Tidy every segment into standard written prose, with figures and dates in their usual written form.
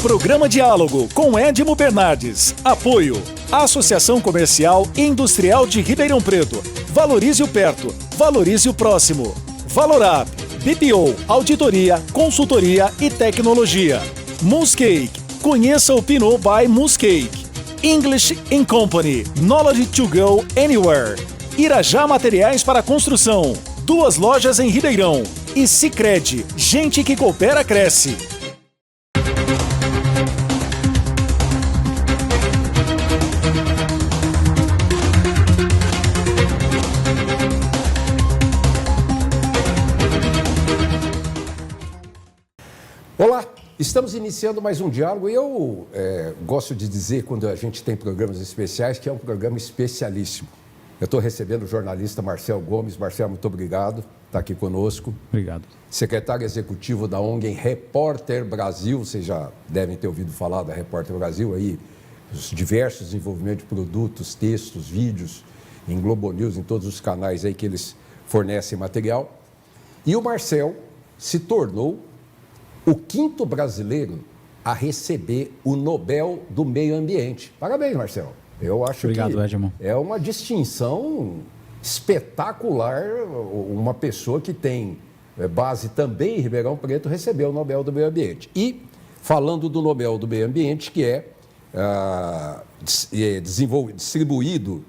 Programa Diálogo com Edmo Bernardes. Apoio. Associação Comercial e Industrial de Ribeirão Preto. Valorize o perto. Valorize o próximo. Valorap. BPO. Auditoria, consultoria e tecnologia. Mooscake. Conheça o Pinot by Mooscake. English & Company. Knowledge to go anywhere. Irajá Materiais para Construção. 2 lojas em Ribeirão. E Sicredi. Gente que coopera, cresce. Olá, estamos iniciando mais um diálogo e eu gosto de dizer, quando a gente tem programas especiais, que é um programa especialíssimo. Eu estou recebendo o jornalista Marcel Gomes. Marcel, muito obrigado por estar aqui conosco. Obrigado. Secretário executivo da ONG Repórter Brasil, vocês já devem ter ouvido falar da Repórter Brasil, aí, os diversos desenvolvimentos de produtos, textos, vídeos, em Globo News, em todos os canais aí que eles fornecem material. E o Marcel se tornou o 5º brasileiro a receber o Nobel do Meio Ambiente. Parabéns, Marcel. Eu acho Obrigado, que Edmo. É uma distinção espetacular. Uma pessoa que tem base também em Ribeirão Preto receber o Nobel do Meio Ambiente. E falando do Nobel do Meio Ambiente, que é distribuído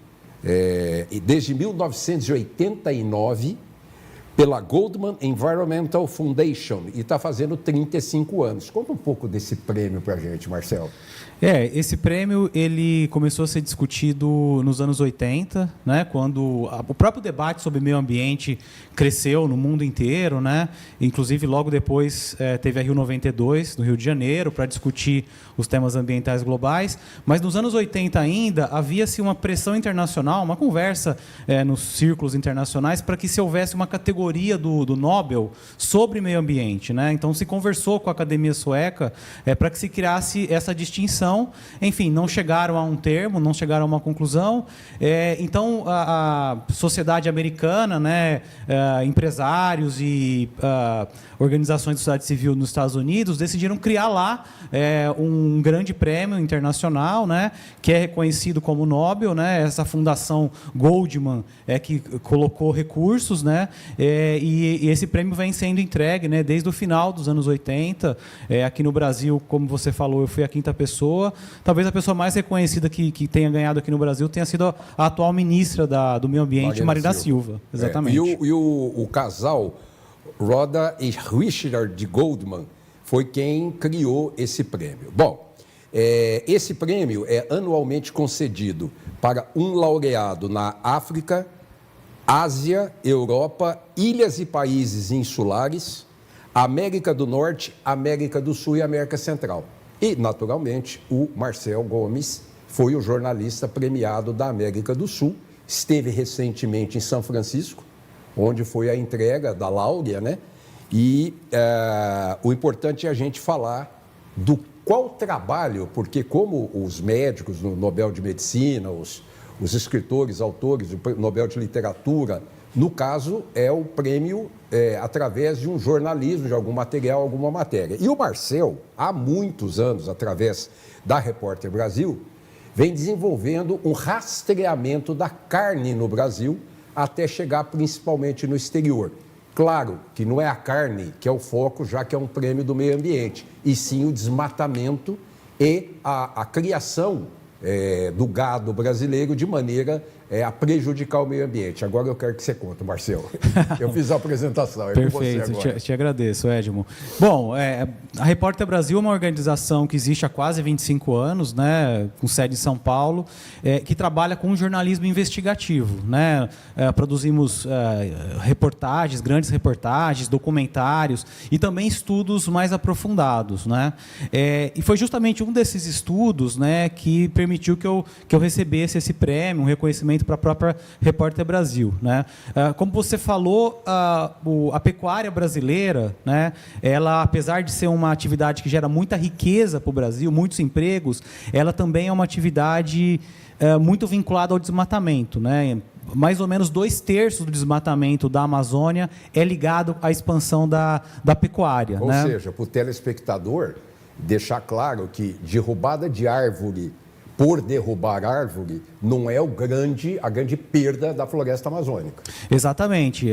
desde 1989 pela Goldman Environmental Foundation e está fazendo 35 anos. Conta um pouco desse prêmio para a gente, Marcel. Esse prêmio ele começou a ser discutido nos anos 80, né, quando o próprio debate sobre meio ambiente cresceu no mundo inteiro, né? Inclusive, logo depois teve a Rio 92, no Rio de Janeiro, para discutir os temas ambientais globais. Mas nos anos 80 ainda, havia-se uma pressão internacional, uma conversa nos círculos internacionais para que se houvesse uma categoria do Nobel sobre meio ambiente, né? Então, se conversou com a academia sueca para que se criasse essa distinção. Enfim, não chegaram a um termo, não chegaram a uma conclusão. Então, a sociedade americana, né, empresários e organizações da sociedade civil nos Estados Unidos decidiram criar lá um grande prêmio internacional, né, que é reconhecido como Nobel, né? Essa fundação Goldman que colocou recursos, né, e esse prêmio vem sendo entregue, né, desde o final dos anos 80. Aqui no Brasil, como você falou, eu fui a 5ª pessoa. Talvez a pessoa mais reconhecida que tenha ganhado aqui no Brasil tenha sido a atual ministra do Meio Ambiente, Marina Silva. Exatamente. E o casal Rhoda e Richard Goldman foi quem criou esse prêmio. Bom, esse prêmio é anualmente concedido para um laureado na África, Ásia, Europa, ilhas e países insulares, América do Norte, América do Sul e América Central. E, naturalmente, o Marcel Gomes foi o jornalista premiado da América do Sul. Esteve recentemente em São Francisco, onde foi a entrega da Láurea, né? E o importante é a gente falar do qual trabalho, porque como os médicos no Nobel de Medicina, os escritores, autores do Nobel de Literatura, no caso, é o prêmio através de um jornalismo, de algum material, alguma matéria. E o Marcel, há muitos anos, através da Repórter Brasil, vem desenvolvendo um rastreamento da carne no Brasil até chegar principalmente no exterior. Claro que não é a carne que é o foco, já que é um prêmio do meio ambiente, e sim o desmatamento e a criação do gado brasileiro de maneira a prejudicar o meio ambiente. Agora eu quero que você conte, Marcel. Eu fiz a apresentação, Perfeito, com você agora. Te agradeço, Edmo. Bom, a Repórter Brasil é uma organização que existe há quase 25 anos, né, com sede em São Paulo, que trabalha com jornalismo investigativo, né? Produzimos reportagens, grandes reportagens, documentários e também estudos mais aprofundados, né? E foi justamente um desses estudos, né, que permitiu que eu recebesse esse prêmio, um reconhecimento para a própria Repórter Brasil, né? Como você falou, a pecuária brasileira, né, ela, apesar de ser uma atividade que gera muita riqueza para o Brasil, muitos empregos, ela também é uma atividade muito vinculada ao desmatamento, né? Mais ou menos 2/3 do desmatamento da Amazônia é ligado à expansão da pecuária. Ou né? seja, para o telespectador, deixar claro que derrubada de árvore por derrubar árvore não é a grande perda da floresta amazônica. Exatamente.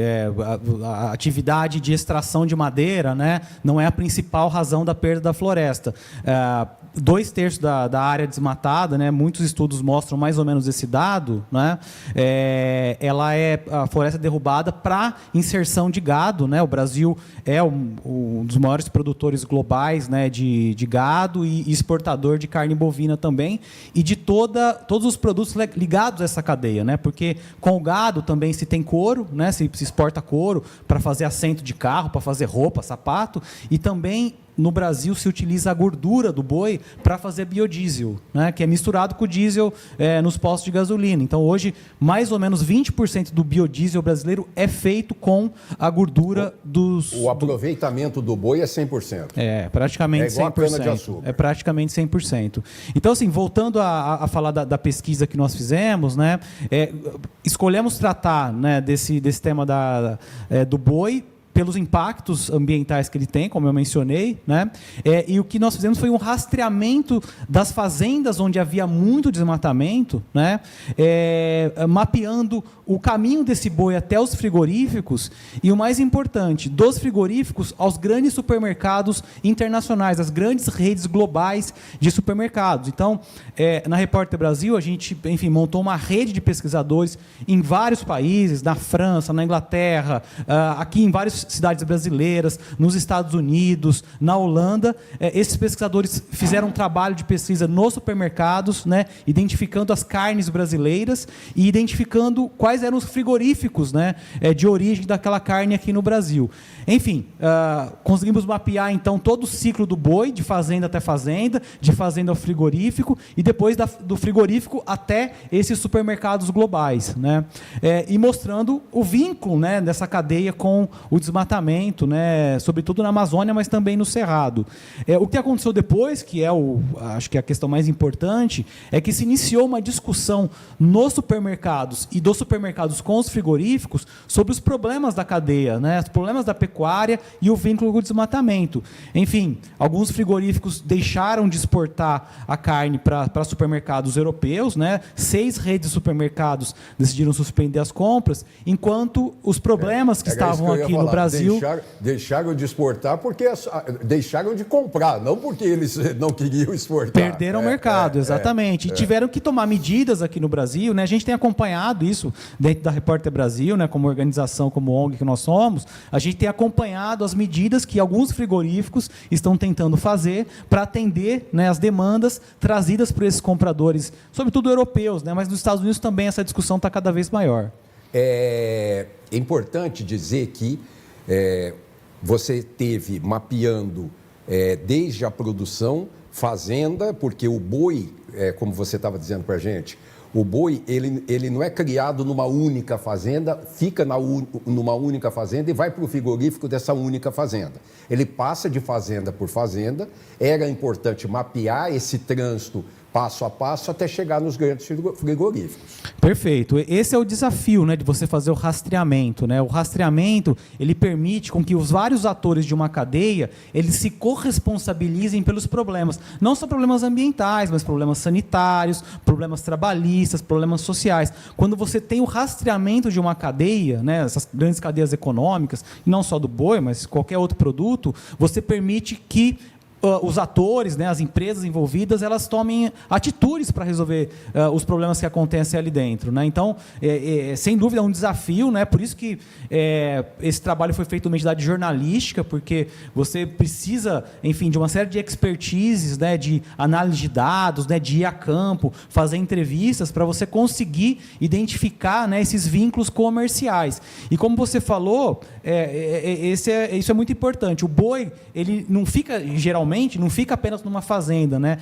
A atividade de extração de madeira, né, não é a principal razão da perda da floresta. 2/3 da área desmatada, né, muitos estudos mostram mais ou menos esse dado, né, ela é a floresta derrubada para inserção de gado, né. O Brasil é um dos maiores produtores globais, né, de gado e exportador de carne bovina também, e de todos os produtos ligados a essa cadeia, né, porque com o gado também se tem couro, né, se exporta couro para fazer assento de carro, para fazer roupa, sapato, e também no Brasil se utiliza a gordura do boi para fazer biodiesel, né, que é misturado com o diesel nos postos de gasolina. Então, hoje, mais ou menos 20% do biodiesel brasileiro é feito com a gordura dos... O aproveitamento do boi é 100%. Praticamente 100%. Igual a cana-de-açúcar. É praticamente 100%. Então, assim, voltando a falar da pesquisa que nós fizemos, né, escolhemos tratar, né, desse tema do boi pelos impactos ambientais que ele tem, como eu mencionei, né? E o que nós fizemos foi um rastreamento das fazendas onde havia muito desmatamento, né? Mapeando o caminho desse boi até os frigoríficos e, o mais importante, dos frigoríficos aos grandes supermercados internacionais, as grandes redes globais de supermercados. Então, na Repórter Brasil, a gente, enfim, montou uma rede de pesquisadores em vários países, na França, na Inglaterra, aqui em várias cidades brasileiras, nos Estados Unidos, na Holanda. Esses pesquisadores fizeram um trabalho de pesquisa nos supermercados, né, identificando as carnes brasileiras e identificando quais eram os frigoríficos, né, de origem daquela carne aqui no Brasil. Enfim, conseguimos mapear, então, todo o ciclo do boi, de fazenda até fazenda, de fazenda ao frigorífico, e depois do frigorífico até esses supermercados globais, né, e mostrando o vínculo, né, dessa cadeia com o desmatamento, né, sobretudo na Amazônia, mas também no Cerrado. O que aconteceu depois, que acho que é a questão mais importante, é que se iniciou uma discussão nos supermercados e dos supermercados com os frigoríficos sobre os problemas da cadeia, né, os problemas da pecuária e o vínculo com o desmatamento. Enfim, alguns frigoríficos deixaram de exportar a carne para supermercados europeus, né, 6 redes de supermercados decidiram suspender as compras, enquanto os problemas que estavam aqui no Brasil... Deixaram de exportar porque deixaram de comprar, não porque eles não queriam exportar. Perderam o mercado, exatamente. E tiveram que tomar medidas aqui no Brasil, né? A gente tem acompanhado isso dentro da Repórter Brasil, né? Como organização, como ONG que nós somos, a gente tem acompanhado as medidas que alguns frigoríficos estão tentando fazer para atender, né, as demandas trazidas por esses compradores, sobretudo europeus, né? Mas nos Estados Unidos também essa discussão está cada vez maior. É importante dizer que você teve mapeando desde a produção, fazenda, porque o boi, como você estava dizendo para a gente, o boi ele não é criado numa única fazenda, fica numa única fazenda e vai para o frigorífico dessa única fazenda. Ele passa de fazenda por fazenda, era importante mapear esse trânsito passo a passo até chegar nos grandes frigoríficos. Perfeito. Esse é o desafio, né, de você fazer o rastreamento, né? O rastreamento, ele permite com que os vários atores de uma cadeia, eles se corresponsabilizem pelos problemas. Não só problemas ambientais, mas problemas sanitários, problemas trabalhistas, problemas sociais. Quando você tem o rastreamento de uma cadeia, né, essas grandes cadeias econômicas, e não só do boi, mas qualquer outro produto, você permite que os atores, né, as empresas envolvidas, elas tomem atitudes para resolver os problemas que acontecem ali dentro, né? Então, sem dúvida, é um desafio, né? Por isso que esse trabalho foi feito numa entidade jornalística, porque você precisa, enfim, de uma série de expertises, né, de análise de dados, né, de ir a campo, fazer entrevistas para você conseguir identificar, né, esses vínculos comerciais. E como você falou, isso é muito importante. O boi, ele não fica, geralmente, não fica apenas numa fazenda, né?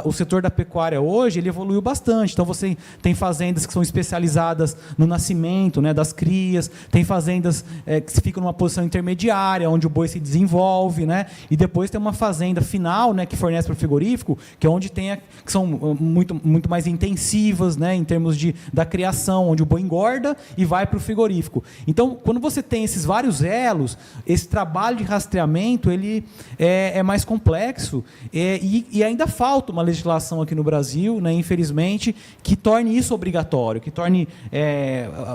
O setor da pecuária hoje, ele evoluiu bastante. Então, você tem fazendas que são especializadas no nascimento, né, das crias, tem fazendas que ficam numa posição intermediária, onde o boi se desenvolve, né? E depois tem uma fazenda final, né, que fornece para o frigorífico, que é onde que são muito mais intensivas, né, em termos da criação, onde o boi engorda e vai para o frigorífico. Então, quando você tem esses vários elos, esse trabalho de rastreamento, ele é mais mais complexo e ainda falta uma legislação aqui no Brasil, né, infelizmente, que torne isso obrigatório, que torne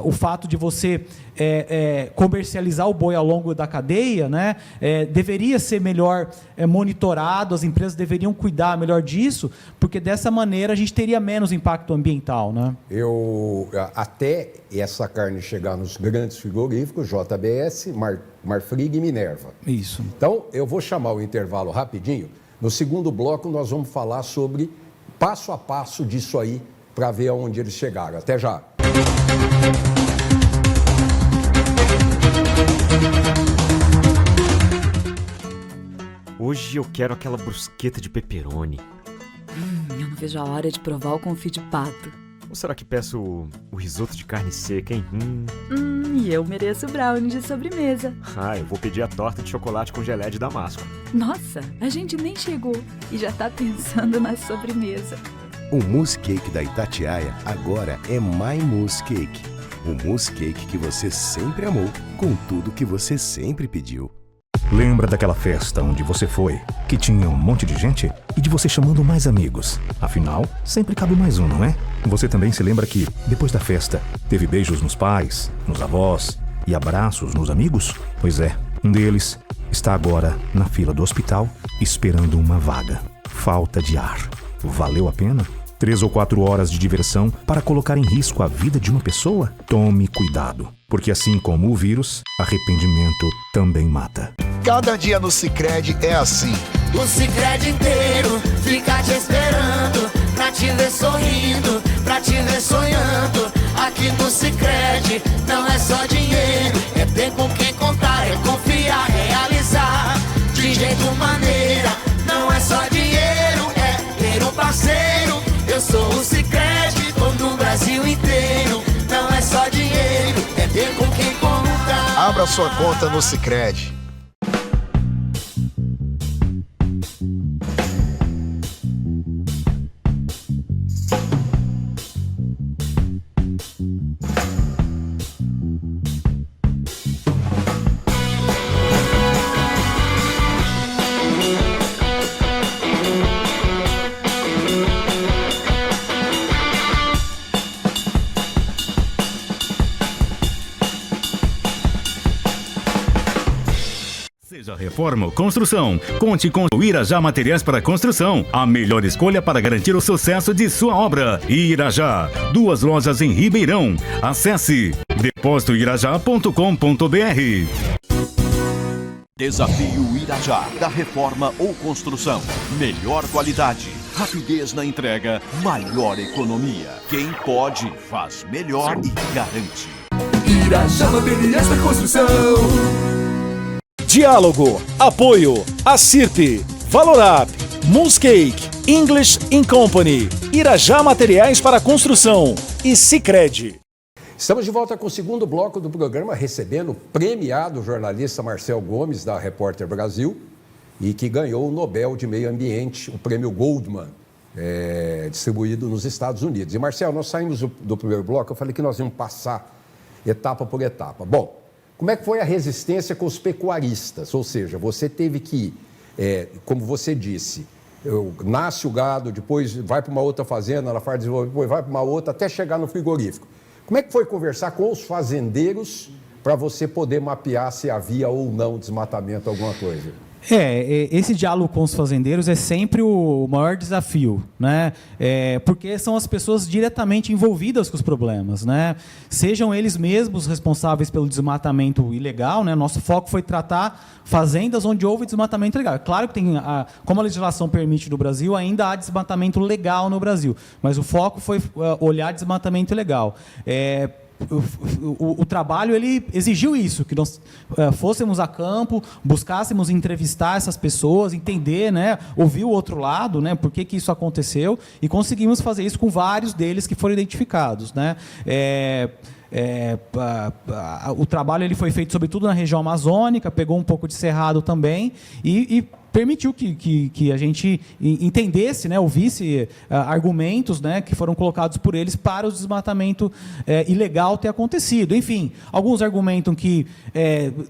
o fato de você comercializar o boi ao longo da cadeia, né, deveria ser melhor monitorado, as empresas deveriam cuidar melhor disso, porque dessa maneira a gente teria menos impacto ambiental, né? Até essa carne chegar nos grandes frigoríficos, JBS, Marfrig e Minerva. Isso. Então, eu vou chamar o intervalo rapidinho. No segundo bloco, nós vamos falar sobre passo a passo disso aí, para ver aonde eles chegaram. Até já. Hoje eu quero aquela brusqueta de pepperoni. Eu não vejo a hora de provar o confit de pato. Ou será que peço o risoto de carne seca, hein? E eu mereço o brownie de sobremesa. Eu vou pedir a torta de chocolate com gelé de damasco. Nossa, a gente nem chegou e já tá pensando na sobremesa. O mousse cake da Itatiaia agora é My Mousse Cake. O mousse cake que você sempre amou, com tudo que você sempre pediu. Lembra daquela festa onde você foi, que tinha um monte de gente e de você chamando mais amigos? Afinal, sempre cabe mais um, não é? Você também se lembra que, depois da festa, teve beijos nos pais, nos avós e abraços nos amigos? Pois é, um deles está agora na fila do hospital esperando uma vaga. Falta de ar. Valeu a pena? 3 ou 4 horas de diversão para colocar em risco a vida de uma pessoa? Tome cuidado, porque assim como o vírus, arrependimento também mata. Cada dia no Sicredi é assim. O Sicredi inteiro fica te esperando, pra te ver sorrindo, pra te ver sonhando. Aqui no Sicredi não é só dinheiro, é ter com quem contar, é confiar, realizar de jeito maneira. Não é só dinheiro, é ter um parceiro. Eu sou o Sicredi, todo o Brasil inteiro. Não é só dinheiro, é ter com quem contar. Abra sua conta no Sicredi. Seja reforma ou construção, conte com o Irajá Materiais para Construção, a melhor escolha para garantir o sucesso de sua obra. Irajá, 2 lojas em Ribeirão. Acesse depósitoirajá.com.br. Desafio Irajá, da reforma ou construção. Melhor qualidade, rapidez na entrega, maior economia. Quem pode, faz melhor e garante. Irajá Materiais para Construção. Diálogo, apoio, Acirp, Valorap, Mousse Cake, English & Company, Irajá Materiais para Construção e Sicredi. Estamos de volta com o segundo bloco do programa, recebendo o premiado jornalista Marcel Gomes, da Repórter Brasil, e que ganhou o Nobel de Meio Ambiente, o prêmio Goldman, distribuído nos Estados Unidos. E, Marcel, nós saímos do primeiro bloco, eu falei que nós íamos passar etapa por etapa. Bom, como é que foi a resistência com os pecuaristas? Ou seja, você teve que, como você disse, nasce o gado, depois vai para uma outra fazenda, ela faz desenvolvimento, depois vai para uma outra, até chegar no frigorífico. Como é que foi conversar com os fazendeiros para você poder mapear se havia ou não desmatamento, alguma coisa? Esse diálogo com os fazendeiros é sempre o maior desafio, né? Porque são as pessoas diretamente envolvidas com os problemas, né? Sejam eles mesmos responsáveis pelo desmatamento ilegal, né? Nosso foco foi tratar fazendas onde houve desmatamento ilegal. Claro que como a legislação permite no Brasil, ainda há desmatamento legal no Brasil, mas o foco foi olhar desmatamento ilegal. O trabalho ele exigiu isso, que nós fôssemos a campo, buscássemos entrevistar essas pessoas, entender, né, ouvir o outro lado, né, por que isso aconteceu, e conseguimos fazer isso com vários deles que foram identificados, né. O trabalho ele foi feito sobretudo na região amazônica, pegou um pouco de Cerrado também, e permitiu que a gente entendesse, né, ouvisse argumentos, né, que foram colocados por eles para o desmatamento ilegal ter acontecido. Enfim, alguns argumentam que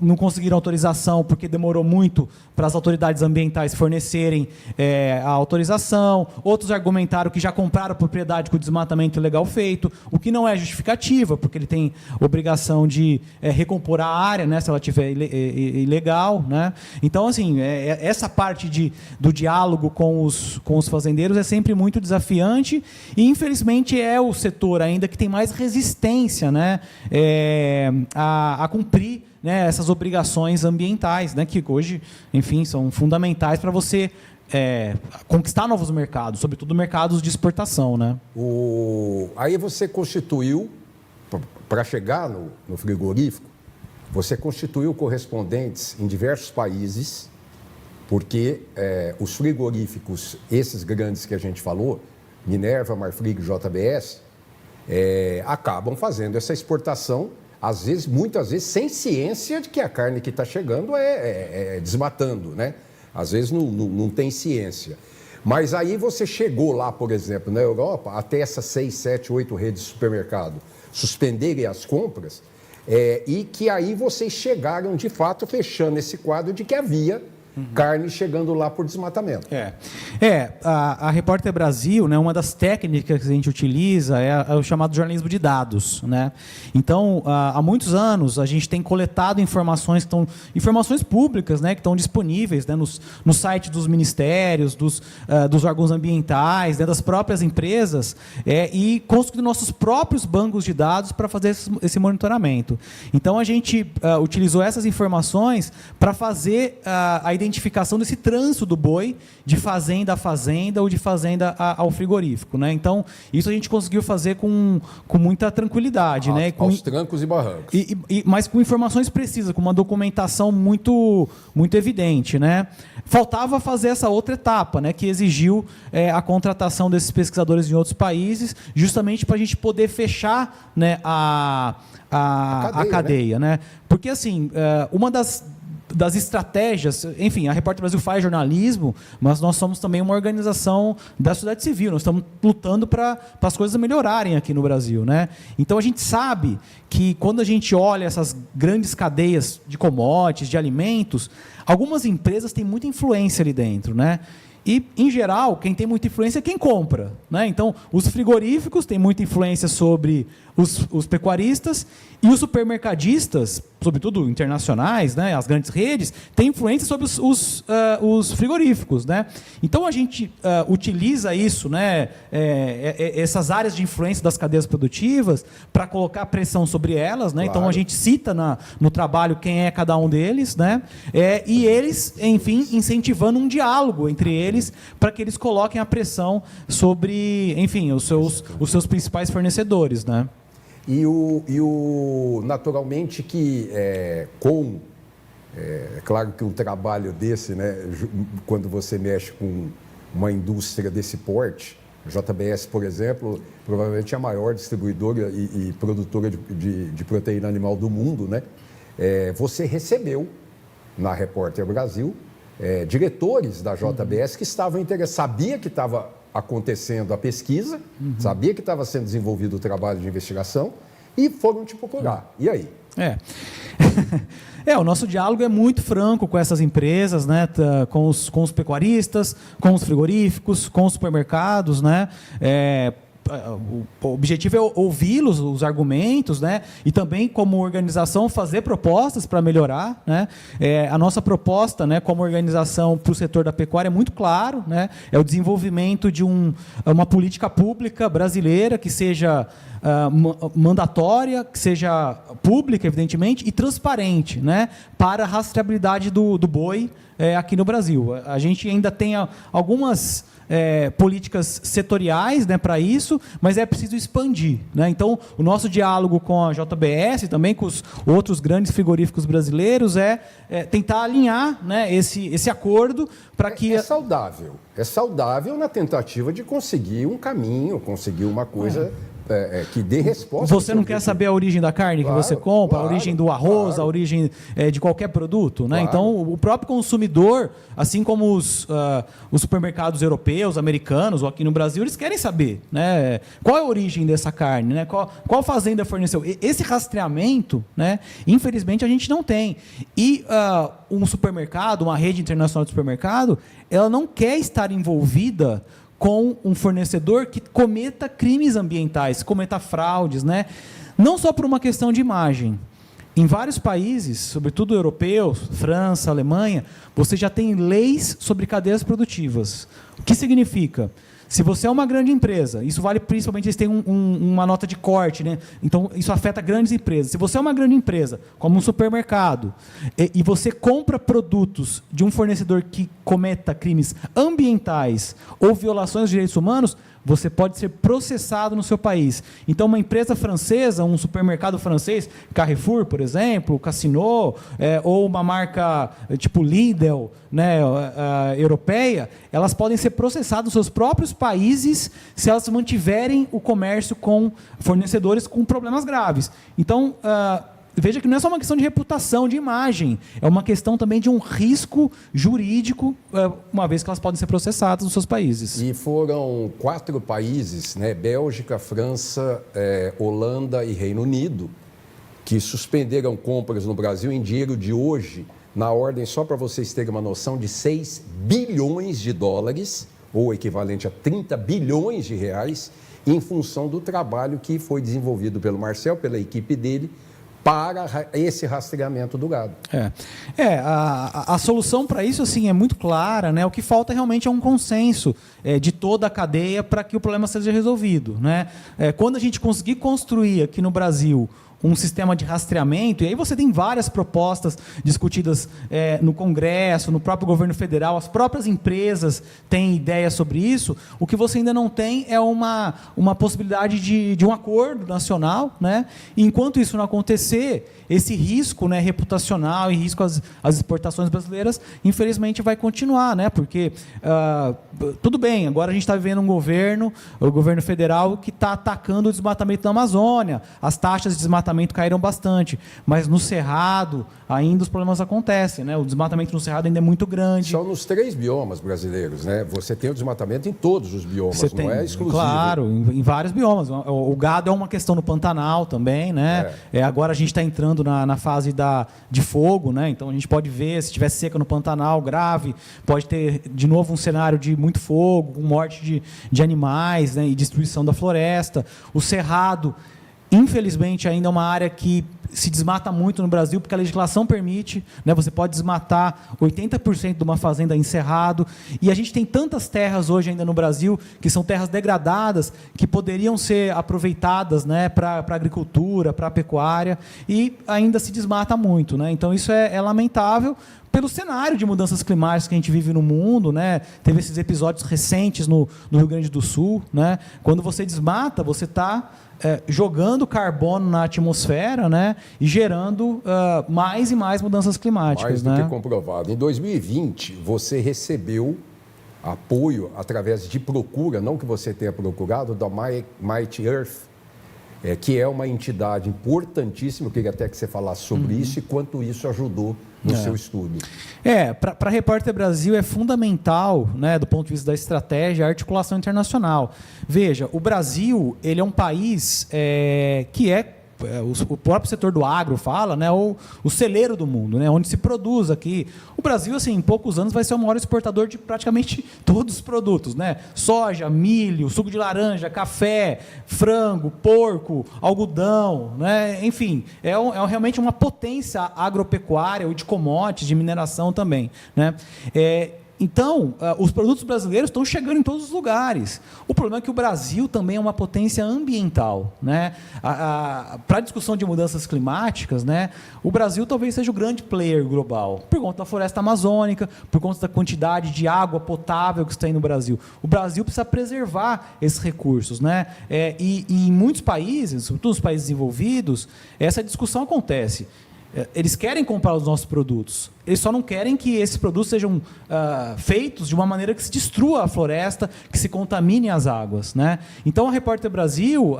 não conseguiram autorização porque demorou muito para as autoridades ambientais fornecerem a autorização. Outros argumentaram que já compraram a propriedade com o desmatamento ilegal feito, o que não é justificativa, porque ele tem obrigação de recompor a área, né, se ela tiver ilegal, né? Então, assim, essa parte do diálogo com os fazendeiros é sempre muito desafiante e, infelizmente, é o setor ainda que tem mais resistência, né, a cumprir, né, essas obrigações ambientais, né, que hoje, enfim, são fundamentais para você conquistar novos mercados, sobretudo mercados de exportação, né? Aí você constituiu, para chegar no frigorífico, você constituiu correspondentes em diversos países, porque os frigoríficos, esses grandes que a gente falou, Minerva, Marfrig, JBS, acabam fazendo essa exportação, às vezes, muitas vezes, sem ciência de que a carne que está chegando é desmatando, né? Às vezes não tem ciência. Mas aí você chegou lá, por exemplo, na Europa, até essas 6, 7, 8 redes de supermercado suspenderem as compras, e que aí vocês chegaram, de fato, fechando esse quadro de que havia carne chegando lá por desmatamento. A Repórter Brasil, né, uma das técnicas que a gente utiliza é o chamado jornalismo de dados, né? Então, há muitos anos, a gente tem coletado informações públicas, né, que estão disponíveis, né, no site dos ministérios, dos órgãos ambientais, né, das próprias empresas, e construindo nossos próprios bancos de dados para fazer esse monitoramento. Então, a gente utilizou essas informações para fazer a identificação desse trânsito do boi de fazenda a fazenda ou de fazenda ao frigorífico, né? Então, isso a gente conseguiu fazer com muita tranquilidade, né? Aos trancos e barrancos. Mas com informações precisas, com uma documentação muito, muito evidente, né? Faltava fazer essa outra etapa, né? Que exigiu a contratação desses pesquisadores em outros países, justamente para a gente poder fechar, né, a cadeia, né? Porque, assim, uma das estratégias, enfim, a Repórter Brasil faz jornalismo, mas nós somos também uma organização da sociedade civil, nós estamos lutando para as coisas melhorarem aqui no Brasil, né? Então a gente sabe que quando a gente olha essas grandes cadeias de commodities, de alimentos, algumas empresas têm muita influência ali dentro, né? E, em geral, quem tem muita influência é quem compra, né? Então, os frigoríficos têm muita influência sobre os pecuaristas e os supermercadistas, sobretudo internacionais, né? As grandes redes, têm influência sobre os frigoríficos, né? Então, a gente utiliza isso, né? Essas áreas de influência das cadeias produtivas para colocar pressão sobre elas, né? Claro. Então, a gente cita no trabalho quem é cada um deles, né? E eles, enfim, incentivando um diálogo entre eles para que eles coloquem a pressão sobre, enfim, os seus principais fornecedores, né? Naturalmente que é claro que um trabalho desse, né, quando você mexe com uma indústria desse porte, a JBS, por exemplo, provavelmente é a maior distribuidora e produtora de proteína animal do mundo, né? Você recebeu na Repórter Brasil diretores da JBS que estavam interessados, sabia que estava acontecendo a pesquisa, sabia que estava sendo desenvolvido o trabalho de investigação e foram te procurar. E aí? O nosso diálogo é muito franco com essas empresas, né? Com os pecuaristas, com os frigoríficos, com os supermercados, né? O objetivo é ouvi-los, os argumentos, né? E também, como organização, fazer propostas para melhorar, né? A nossa proposta, né, como organização para o setor da pecuária é muito claro, né? É o desenvolvimento de uma política pública brasileira que seja mandatória, que seja pública, evidentemente, e transparente, né? Para a rastreabilidade do boi aqui no Brasil. A gente ainda tem algumas políticas setoriais, né, para isso, mas é preciso expandir, né? Então, o nosso diálogo com a JBS, também com os outros grandes frigoríficos brasileiros, é tentar alinhar, né, esse acordo para que... É saudável na tentativa de conseguir um caminho, conseguir uma coisa que dê resposta. Você não quer saber a origem da carne que você compra, a origem do arroz, a origem de qualquer produto, né? Então, o próprio consumidor, assim como os supermercados europeus, americanos ou aqui no Brasil, eles querem saber, né? Qual é a origem dessa carne, né? Qual fazenda forneceu? Esse rastreamento, né? Infelizmente, a gente não tem. E um supermercado, uma rede internacional de supermercado, ela não quer estar envolvida com um fornecedor que cometa crimes ambientais, cometa fraudes, né? Não só por uma questão de imagem. Em vários países, sobretudo europeus, França, Alemanha, você já tem leis sobre cadeias produtivas. O que significa? Se você é uma grande empresa, isso vale principalmente, eles têm uma nota de corte, né? Então isso afeta grandes empresas. Se você é uma grande empresa, como um supermercado, e você compra produtos de um fornecedor que cometa crimes ambientais ou violações de direitos humanos, você pode ser processado no seu país. Então, uma empresa francesa, um supermercado francês, Carrefour, por exemplo, Casino, ou uma marca tipo Lidl, né, europeia, elas podem ser processadas nos seus próprios países se elas mantiverem o comércio com fornecedores com problemas graves. Então, veja que não é só uma questão de reputação, de imagem, é uma questão também de um risco jurídico, uma vez que elas podem ser processadas nos seus países. E foram 4 países, né, Bélgica, França, Holanda e Reino Unido, que suspenderam compras no Brasil em dinheiro de hoje, na ordem, só para vocês terem uma noção, de 6 bilhões de dólares, ou equivalente a 30 bilhões de reais, em função do trabalho que foi desenvolvido pelo Marcel, pela equipe dele, para esse rastreamento do gado. A solução para isso assim, é muito clara, né? O que falta realmente é um consenso de toda a cadeia para que o problema seja resolvido, né? Quando a gente conseguir construir aqui no Brasil um sistema de rastreamento, e aí você tem várias propostas discutidas no Congresso, no próprio governo federal, as próprias empresas têm ideias sobre isso, o que você ainda não tem é uma possibilidade de um acordo nacional, né? E enquanto isso não acontecer, esse risco, né, reputacional e risco às exportações brasileiras, infelizmente vai continuar, né? Porque, tudo bem, agora a gente está vivendo o governo federal, que está atacando o desmatamento da Amazônia, as taxas de desmatamento caíram bastante, mas no Cerrado ainda os problemas acontecem, né? O desmatamento no Cerrado ainda é muito grande. São nos 3 biomas brasileiros, né? Você tem o desmatamento em todos os biomas, não é exclusivo. Claro, em vários biomas. O gado é uma questão no Pantanal também, né? Agora a gente está entrando na fase de fogo, né? Então a gente pode ver, se tiver seca no Pantanal, grave, pode ter de novo um cenário de muito fogo, com morte de animais, né? E destruição da floresta. O Cerrado, infelizmente, ainda é uma área que se desmata muito no Brasil, porque a legislação permite, né? Você pode desmatar 80% de uma fazenda em cerrado, e a gente tem tantas terras hoje ainda no Brasil, que são terras degradadas, que poderiam ser aproveitadas, né, para a agricultura, para a pecuária, e ainda se desmata muito, né? Então isso é lamentável, pelo cenário de mudanças climáticas que a gente vive no mundo, né? Teve esses episódios recentes no Rio Grande do Sul, né? Quando você desmata, você está jogando carbono na atmosfera, né? E gerando mais e mais mudanças climáticas. Mais do que comprovado. Em 2020, você recebeu apoio através de procura, não que você tenha procurado, da Mighty Earth, que é uma entidade importantíssima. Eu queria até que você falasse sobre isso e quanto isso ajudou no seu estudo. Para a Repórter Brasil é fundamental, né, do ponto de vista da estratégia, a articulação internacional. Veja, o Brasil, ele é um país que o próprio setor do agro fala, né, o celeiro do mundo, né, onde se produz aqui. O Brasil, assim, em poucos anos, vai ser o maior exportador de praticamente todos os produtos, né? Soja, milho, suco de laranja, café, frango, porco, algodão, né? Enfim, é realmente uma potência agropecuária ou de commodities, de mineração também, né? Então, os produtos brasileiros estão chegando em todos os lugares. O problema é que o Brasil também é uma potência ambiental, né? Para a discussão de mudanças climáticas, né, o Brasil talvez seja o grande player global, por conta da floresta amazônica, por conta da quantidade de água potável que está aí no Brasil. O Brasil precisa preservar esses recursos, né? E em muitos países, sobretudo os países desenvolvidos, essa discussão acontece. eles querem comprar os nossos produtos. Eles só não querem que esses produtos sejam feitos de uma maneira que se destrua a floresta, que se contamine as águas, né? Então, a Repórter Brasil,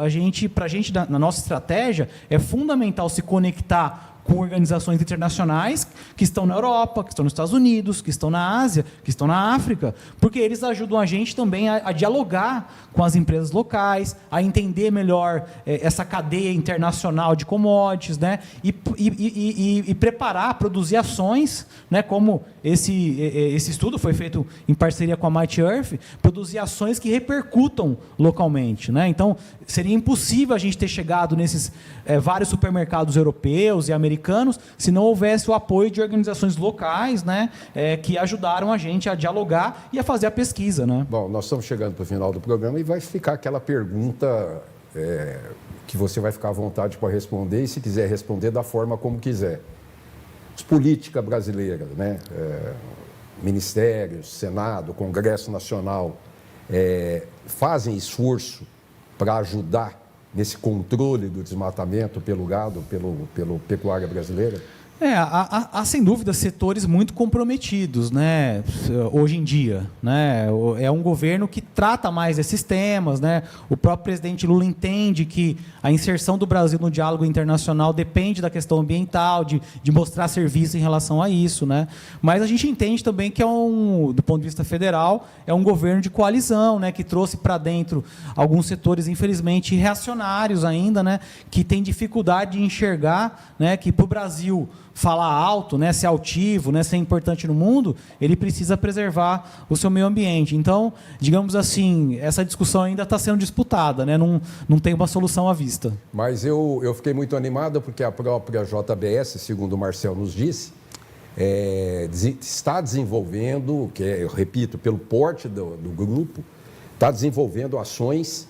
pra gente, na nossa estratégia, é fundamental se conectar com organizações internacionais que estão na Europa, que estão nos Estados Unidos, que estão na Ásia, que estão na África, porque eles ajudam a gente também a dialogar com as empresas locais, a entender melhor essa cadeia internacional de commodities, né? E preparar, produzir ações, né? Como esse estudo foi feito em parceria com a Mighty Earth, produzir ações que repercutam localmente, né? Então, seria impossível a gente ter chegado nesses vários supermercados europeus e americanos se não houvesse o apoio de organizações locais, né, que ajudaram a gente a dialogar e a fazer a pesquisa, né? Bom, nós estamos chegando para o final do programa e vai ficar aquela pergunta que você vai ficar à vontade para responder, e se quiser responder da forma como quiser. As políticas brasileiras, né, ministérios, Senado, Congresso Nacional, fazem esforço para ajudar nesse controle do desmatamento pelo gado, pelo pecuária brasileira? Há sem dúvida setores muito comprometidos, né, hoje em dia, né? É um governo que trata mais desses temas, né? O próprio presidente Lula entende que a inserção do Brasil no diálogo internacional depende da questão ambiental, de mostrar serviço em relação a isso, né? Mas a gente entende também que do ponto de vista federal, é um governo de coalizão, né, que trouxe para dentro alguns setores, infelizmente, reacionários ainda, né, que têm dificuldade de enxergar, né, que para o Brasil falar alto, né, ser altivo, né, ser importante no mundo, ele precisa preservar o seu meio ambiente. Então, digamos assim, essa discussão ainda está sendo disputada, né, não tem uma solução à vista. Mas eu fiquei muito animado porque a própria JBS, segundo o Marcel nos disse, está desenvolvendo, eu repito, pelo porte do grupo, está desenvolvendo ações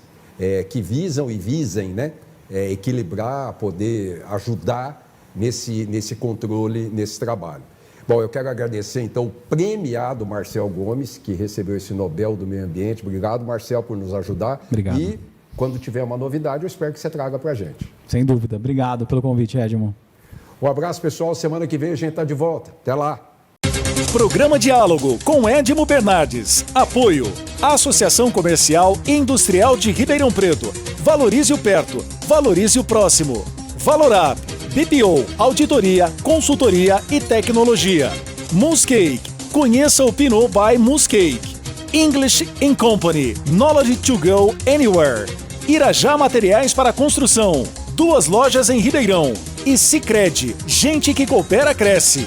que visem, né, equilibrar, poder ajudar nesse controle, nesse trabalho. Bom, eu quero agradecer, então, o premiado Marcel Gomes, que recebeu esse Nobel do Meio Ambiente. Obrigado, Marcel, por nos ajudar. Obrigado. E, quando tiver uma novidade, eu espero que você traga para a gente. Sem dúvida. Obrigado pelo convite, Edmond. Um abraço, pessoal. Semana que vem a gente está de volta. Até lá. Programa Diálogo com Edmo Bernardes. Apoio. Associação Comercial e Industrial de Ribeirão Preto. Valorize o perto. Valorize o próximo. Valorap. BPO, auditoria, consultoria e tecnologia. Mooscake. Conheça o Pinot by Mooscake. English & Company. Knowledge to go anywhere. Irajá Materiais para Construção. 2 lojas em Ribeirão. E Sicredi. Gente que coopera, cresce.